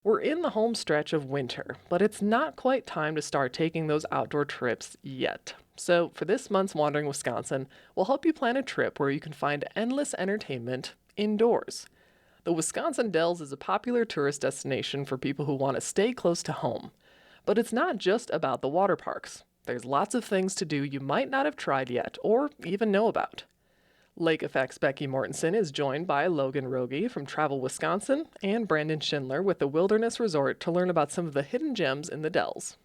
We're in the home stretch of winter, but it's not quite time to start taking those outdoor trips yet. So, for this month's Wandering Wisconsin, we'll help you plan a trip where you can find endless entertainment indoors. The Wisconsin Dells is a popular tourist destination for people who want to stay close to home. But it's not just about the water parks. There's lots of things to do you might not have tried yet or even know about. Lake Effect's Becky Mortensen is joined by Logan Rogie from Travel Wisconsin and Brandon Schindler with the Wilderness Resort to learn about some of the hidden gems in the Dells.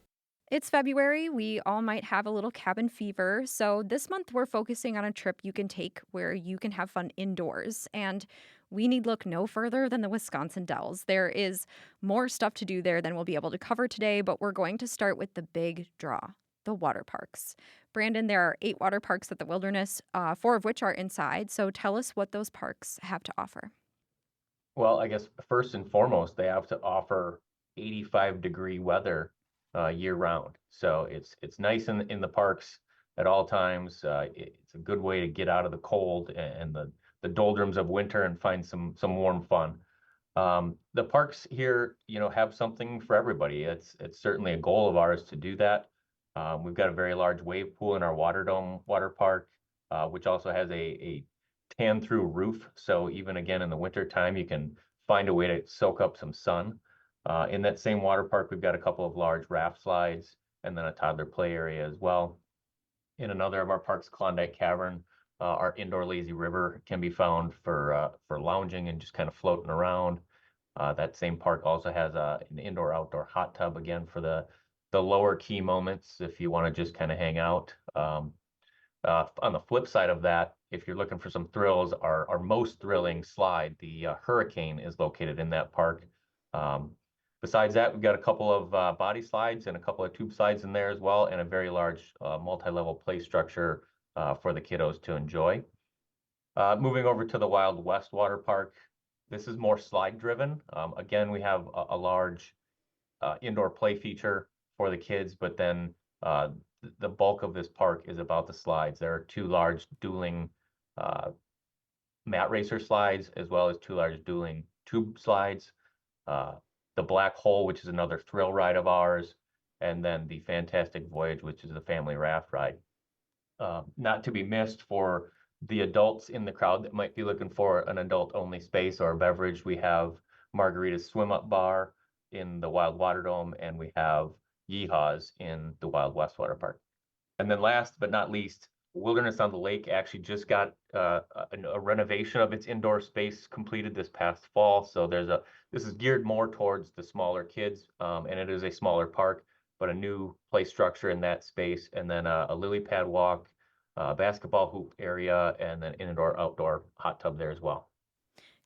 It's February. We all might have a little cabin fever. So, this month we're focusing on a trip you can take where you can have fun indoors. And we need look no further than the Wisconsin Dells. There is more stuff to do there than we'll be able to cover today, but we're going to start with the big draw, the water parks. Brandon, there are 8 water parks at the Wilderness, 4 of which are inside. So, tell us what those parks have to offer. Well, I guess first and foremost, they have to offer 85-degree weather year round. So it's nice in the parks at all times. It's a good way to get out of the cold and the doldrums of winter and find some warm fun. The parks here, have something for everybody. It's certainly a goal of ours to do that. We've got a very large wave pool in our Water Dome water park, which also has a tan through roof. So even again in the winter time, you can find a way to soak up some sun. In that same water park, we've got a couple of large raft slides and then a toddler play area as well. In another of our parks, Klondike Cavern, our indoor lazy river can be found for lounging and just kind of floating around. That same park also has an indoor-outdoor hot tub again for the lower key moments if you want to just kind of hang out. On the flip side of that, if you're looking for some thrills, our most thrilling slide, the Hurricane, is located in that park. Um, Besides that, we've got a couple of body slides and a couple of tube slides in there as well, and a very large multi-level play structure for the kiddos to enjoy. Moving over to the Wild West Water Park, this is more slide driven. Again, we have a large indoor play feature for the kids, but then the bulk of this park is about the slides. There are 2 large dueling uh, mat racer slides, as well as 2 large dueling tube slides. Uh, the Black Hole, which is another thrill ride of ours, and then the Fantastic Voyage, which is a family raft ride. Not to be missed for the adults in the crowd that might be looking for an adult-only space or a beverage. We have Margarita's Swim Up Bar in the Wild Water Dome, and we have Yeehaws in the Wild West Water Park. And then last but not least, Wilderness on the Lake actually just got a renovation of its indoor space completed this past fall. So this is geared more towards the smaller kids, and it is a smaller park, but a new play structure in that space, and then a lily pad walk, basketball hoop area, and then indoor-outdoor hot tub there as well.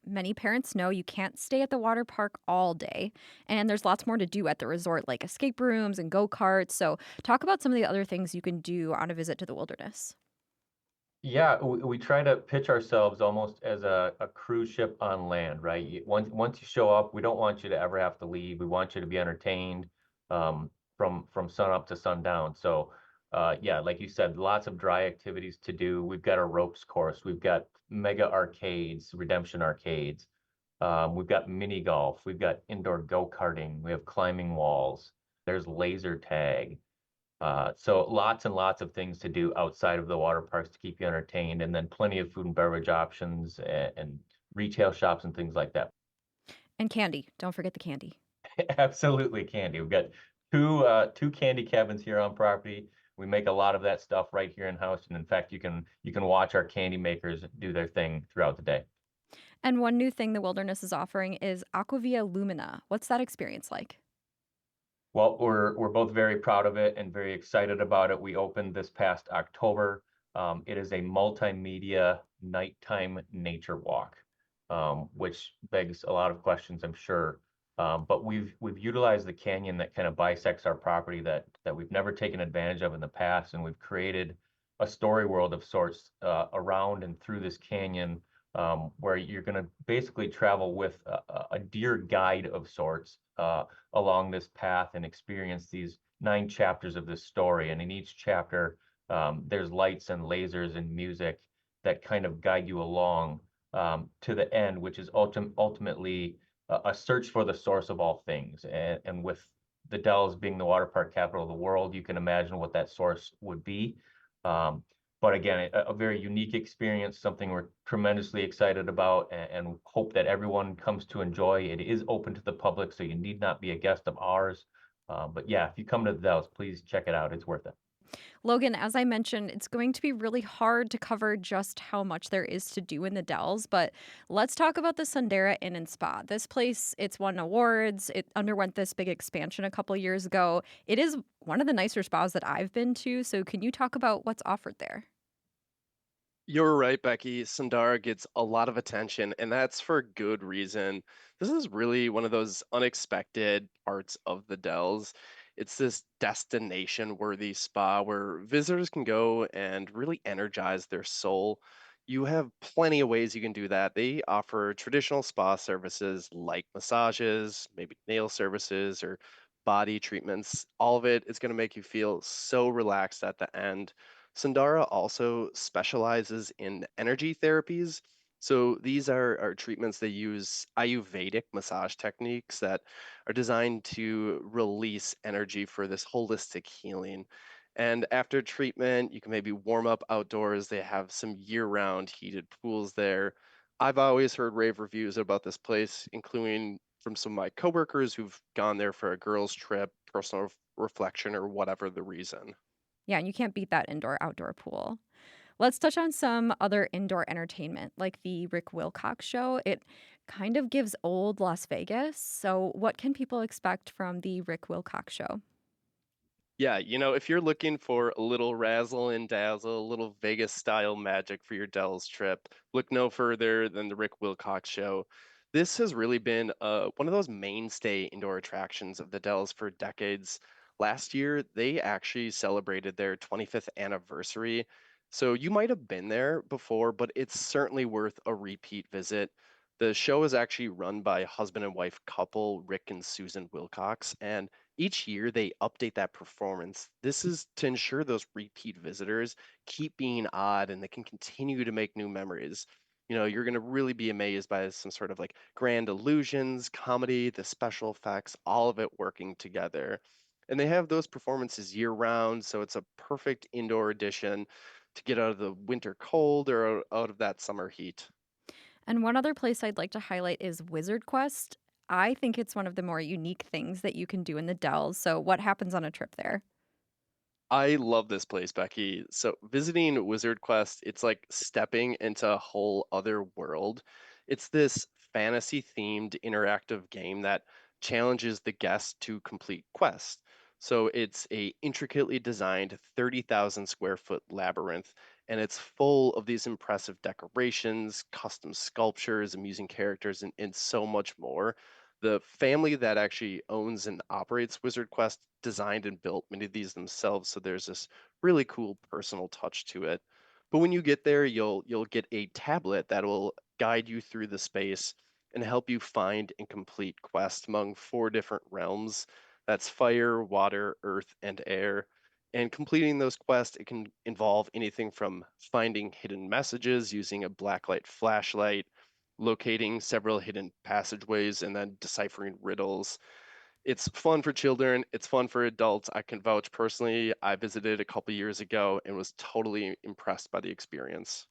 Many parents know you can't stay at the water park all day, and there's lots more to do at the resort, like escape rooms and go karts. So, talk about some of the other things you can do on a visit to the wilderness. Yeah, we try to pitch ourselves almost as a cruise ship on land, right? Once you show up, we don't want you to ever have to leave. We want you to be entertained from sun up to sundown. So, yeah, like you said, lots of dry activities to do. We've got a ropes course. We've got mega arcades, redemption arcades. We've got mini golf. We've got indoor go-karting. We have climbing walls. There's laser tag. So lots and lots of things to do outside of the water parks to keep you entertained, and then plenty of food and beverage options and retail shops and things like that. And candy. Don't forget the candy. Absolutely candy. We've got two candy cabins here on property. We make a lot of that stuff right here in house, and in fact, you can watch our candy makers do their thing throughout the day. And one new thing the wilderness is offering is Aquavia Lumina. What's that experience like? Well, we're both very proud of it and very excited about it. We opened this past October. It is a multimedia nighttime nature walk, which begs a lot of questions, I'm sure. But we've utilized the canyon that kind of bisects our property that we've never taken advantage of in the past, and we've created a story world of sorts around and through this canyon, where you're going to basically travel with a deer guide of sorts along this path and experience these 9 chapters of this story. And in each chapter, there's lights and lasers and music that kind of guide you along to the end, which is ultimately a search for the source of all things. And with the Dells being the water park capital of the world, you can imagine what that source would be. Um, but again, a very unique experience, something we're tremendously excited about and hope that everyone comes to enjoy. It is open to the public, so you need not be a guest of ours. But yeah, if you come to the Dells, please check it out. It's worth it. Logan, as I mentioned, it's going to be really hard to cover just how much there is to do in the Dells, but let's talk about the Sundara Inn and Spa. This place, it's won awards. It underwent this big expansion a couple years ago. It is one of the nicer spas that I've been to, so can you talk about what's offered there? You're right, Becky. Sundara gets a lot of attention, and that's for good reason. This is really one of those unexpected parts of the Dells. It's this destination worthy spa where visitors can go and really energize their soul. You have plenty of ways you can do that. They offer traditional spa services like massages, maybe nail services, or body treatments. All of it is going to make you feel so relaxed at the end. Sundara also specializes in energy therapies. So these are treatments that use Ayurvedic massage techniques that are designed to release energy for this holistic healing. And after treatment, you can maybe warm up outdoors. They have some year-round heated pools there. I've always heard rave reviews about this place, including from some of my coworkers who've gone there for a girls' trip, personal reflection, or whatever the reason. Yeah, and you can't beat that indoor outdoor pool. Let's touch on some other indoor entertainment, like the Rick Wilcox show. It kind of gives old Las Vegas. So, what can people expect from the Rick Wilcox show? Yeah, if you're looking for a little razzle and dazzle, a little Vegas style magic for your Dells trip, look no further than the Rick Wilcox show. This has really been one of those mainstay indoor attractions of the Dells for decades. Last year, they actually celebrated their 25th anniversary. So you might have been there before, but it's certainly worth a repeat visit. The show is actually run by husband and wife couple Rick and Susan Wilcox, and each year they update that performance. This is to ensure those repeat visitors keep being odd and they can continue to make new memories. You're going to really be amazed by some sort of like grand illusions, comedy, the special effects, all of it working together. And they have those performances year round, so it's a perfect indoor addition to get out of the winter cold or out of that summer heat. And one other place I'd like to highlight is Wizard Quest. I think it's one of the more unique things that you can do in the Dells. So, what happens on a trip there? I love this place, Becky. So visiting Wizard Quest, it's like stepping into a whole other world. It's this fantasy themed interactive game that challenges the guest to complete quests. So it's a intricately designed 30,000 square foot labyrinth, and it's full of these impressive decorations, custom sculptures, amusing characters, and so much more. The family that actually owns and operates Wizard Quest designed and built many of these themselves, so there's this really cool personal touch to it. But when you get there, you'll get a tablet that will guide you through the space and help you find and complete quests among four different realms. That's fire, water, earth, and air. And completing those quests, it can involve anything from finding hidden messages using a blacklight flashlight, locating several hidden passageways, and then deciphering riddles. It's fun for children, it's fun for adults. I can vouch personally. I visited a couple years ago and was totally impressed by the experience.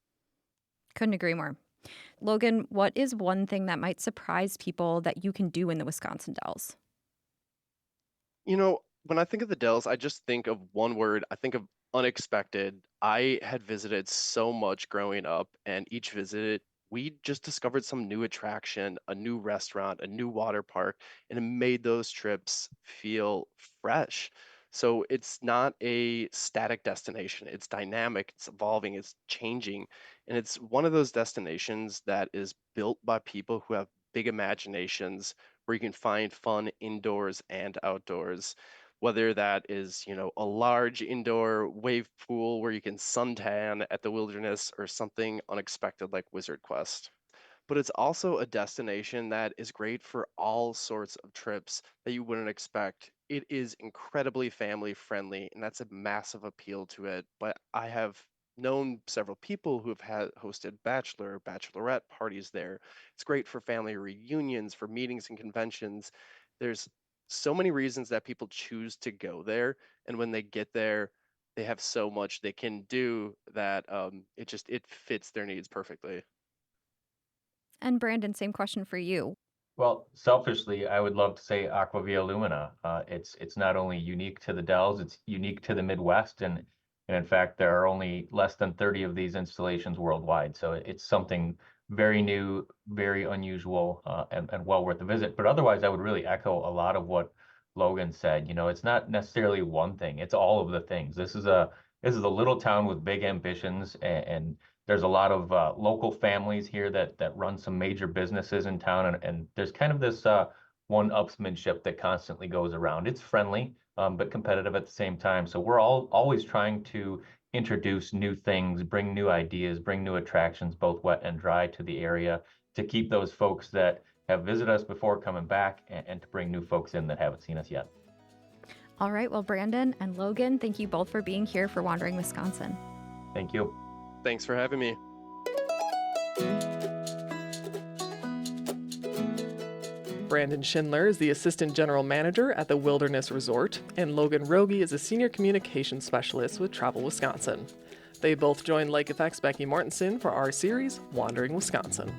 Couldn't agree more. Logan, what is one thing that might surprise people that you can do in the Wisconsin Dells? When I think of the Dells, I just think of one word. I think of unexpected. I had visited so much growing up, and each visit, we just discovered some new attraction, a new restaurant, a new water park, and it made those trips feel fresh. So it's not a static destination. It's dynamic, it's evolving, it's changing. And it's one of those destinations that is built by people who have big imaginations where you can find fun indoors and outdoors, whether that is, a large indoor wave pool where you can suntan at the wilderness or something unexpected like Wizard Quest. But it's also a destination that is great for all sorts of trips that you wouldn't expect. It is incredibly family friendly, and that's a massive appeal to it. But I have known several people who have had hosted bachelor, bachelorette parties there. It's great for family reunions, for meetings and conventions. There's so many reasons that people choose to go there, and when they get there, they have so much they can do that it fits their needs perfectly. And Brandon, same question for you. Well, selfishly, I would love to say Aquavia Lumina. It's not only unique to the Dells, it's unique to the Midwest, and in fact, there are only less than 30 of these installations worldwide. So it's something very new, very unusual, and well worth a visit. But otherwise, I would really echo a lot of what Logan said. You know, it's not necessarily one thing; it's all of the things. This is a little town with big ambitions, and there's a lot of local families here that run some major businesses in town, and there's kind of this one-upsmanship that constantly goes around. It's friendly, but competitive at the same time. So we're all always trying to introduce new things, bring new ideas, bring new attractions, both wet and dry, to the area to keep those folks that have visited us before coming back, and to bring new folks in that haven't seen us yet. All right, well, Brandon and Logan, thank you both for being here for Wandering Wisconsin. Thank you. Thanks for having me. Brandon Schindler is the Assistant General Manager at the Wilderness Resort, and Logan Rogie is a Senior Communications Specialist with Travel Wisconsin. They both joined Lake Effect's Becky Mortensen for our series, Wandering Wisconsin.